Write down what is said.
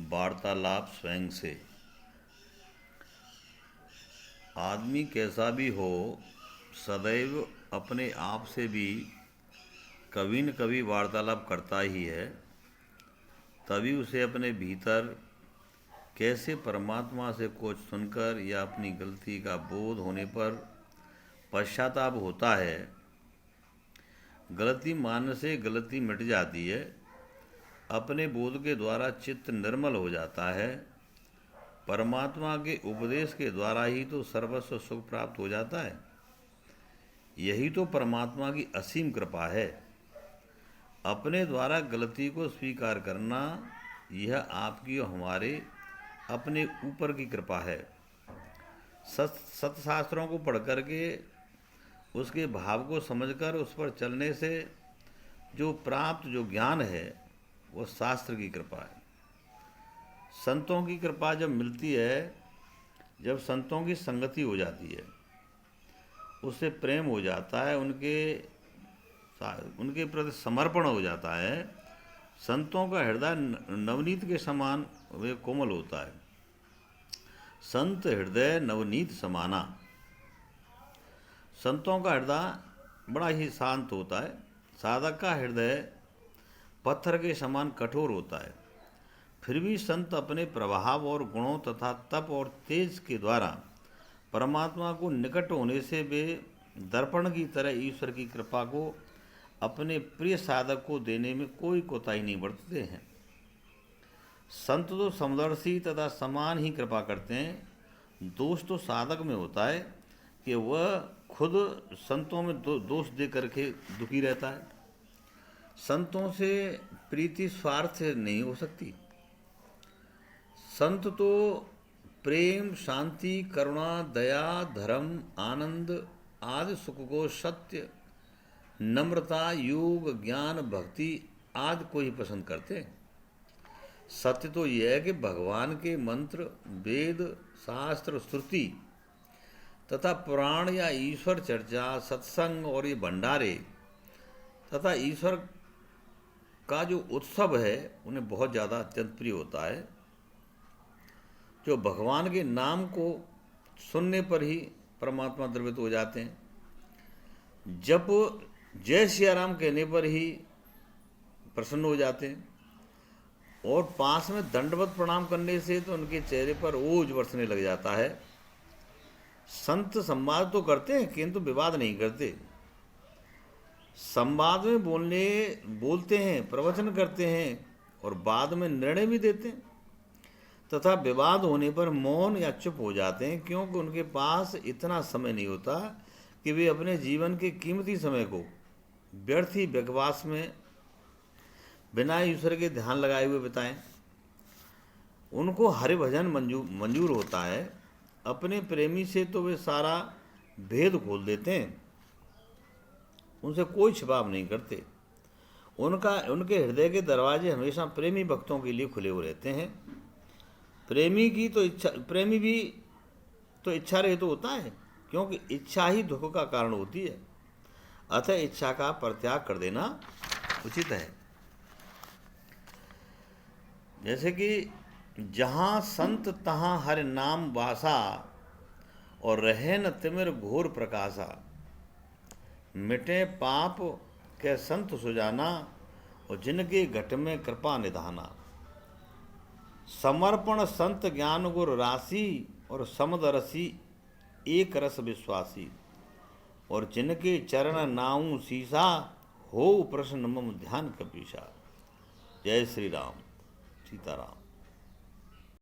वार्तालाप स्वयं से। आदमी कैसा भी हो, सदैव अपने आप से भी कभी न कभी वार्तालाप करता ही है। तभी उसे अपने भीतर कैसे परमात्मा से कुछ सुनकर या अपनी गलती का बोध होने पर पश्चाताप होता है। गलती मानने से गलती मिट जाती है। अपने बोध के द्वारा चित्त निर्मल हो जाता है। परमात्मा के उपदेश के द्वारा ही तो सर्वस्व सुख प्राप्त हो जाता है। यही तो परमात्मा की असीम कृपा है। अपने द्वारा गलती को स्वीकार करना, यह आपकी और हमारे अपने ऊपर की कृपा है। सत्शास्त्रों को पढ़ करके उसके भाव को समझकर उस पर चलने से जो प्राप्त जो ज्ञान है वो शास्त्र की कृपा है। संतों की कृपा जब मिलती है, जब संतों की संगति हो जाती है, उससे प्रेम हो जाता है, उनके प्रति समर्पण हो जाता है। संतों का हृदय नवनीत के समान वे कोमल होता है। संत हृदय नवनीत समाना। संतों का हृदय बड़ा ही शांत होता है। साधक का हृदय पत्थर के समान कठोर होता है। फिर भी संत अपने प्रभाव और गुणों तथा तप और तेज के द्वारा परमात्मा को निकट होने से वे दर्पण की तरह ईश्वर की कृपा को अपने प्रिय साधक को देने में कोई कोताही नहीं बरतते हैं। संत तो समदर्शी तथा समान ही कृपा करते हैं। दोष तो साधक में होता है कि वह खुद संतों में दोष दे करके दुखी रहता है। संतों से प्रीति स्वार्थ से नहीं हो सकती। संत तो प्रेम, शांति, करुणा, दया, धर्म, आनंद आदि सुख को, सत्य, नम्रता, योग, ज्ञान, भक्ति आदि को ही पसंद करते हैं। सत्य तो यह है कि भगवान के मंत्र, वेद, शास्त्र, श्रुति तथा पुराण या ईश्वर चर्चा, सत्संग और ये भंडारे तथा ईश्वर का जो उत्सव है उन्हें बहुत ज़्यादा अत्यंत प्रिय होता है। जो भगवान के नाम को सुनने पर ही परमात्मा द्रवित हो जाते हैं। जब जय सिया राम कहने पर ही प्रसन्न हो जाते हैं। और पास में दंडवत प्रणाम करने से तो उनके चेहरे पर ओज बरसने लग जाता है। संत संवाद तो करते हैं किंतु विवाद नहीं करते। संवाद में बोलते हैं, प्रवचन करते हैं और बाद में निर्णय भी देते हैं तथा विवाद होने पर मौन या चुप हो जाते हैं, क्योंकि उनके पास इतना समय नहीं होता कि वे अपने जीवन के कीमती समय को व्यर्थ ही बकवास में बिना ईश्वर के ध्यान लगाए हुए बिताएं। उनको हरि भजन मंजूर होता है। अपने प्रेमी से तो वे सारा भेद खोल देते हैं। उनसे कोई छिपाव नहीं करते। उनके हृदय के दरवाजे हमेशा प्रेमी भक्तों के लिए खुले हुए रहते हैं। प्रेमी भी तो इच्छा रहित होता है, क्योंकि इच्छा ही दुख का कारण होती है। अतः इच्छा का परित्याग कर देना उचित है। जैसे कि जहाँ संत तहाँ हर नाम वासा, और रहे न तिमिर घोर प्रकाशा। मिटे पाप के संत सुजाना, और जिनके घट में कृपा निधाना। समर्पण संत ज्ञान गुर राशि, और समदरसी एक रस विश्वासी। और जिनके चरण नाऊ सीसा, हो प्रश्न मम ध्यान कपीसा। जय श्री राम, सीताराम।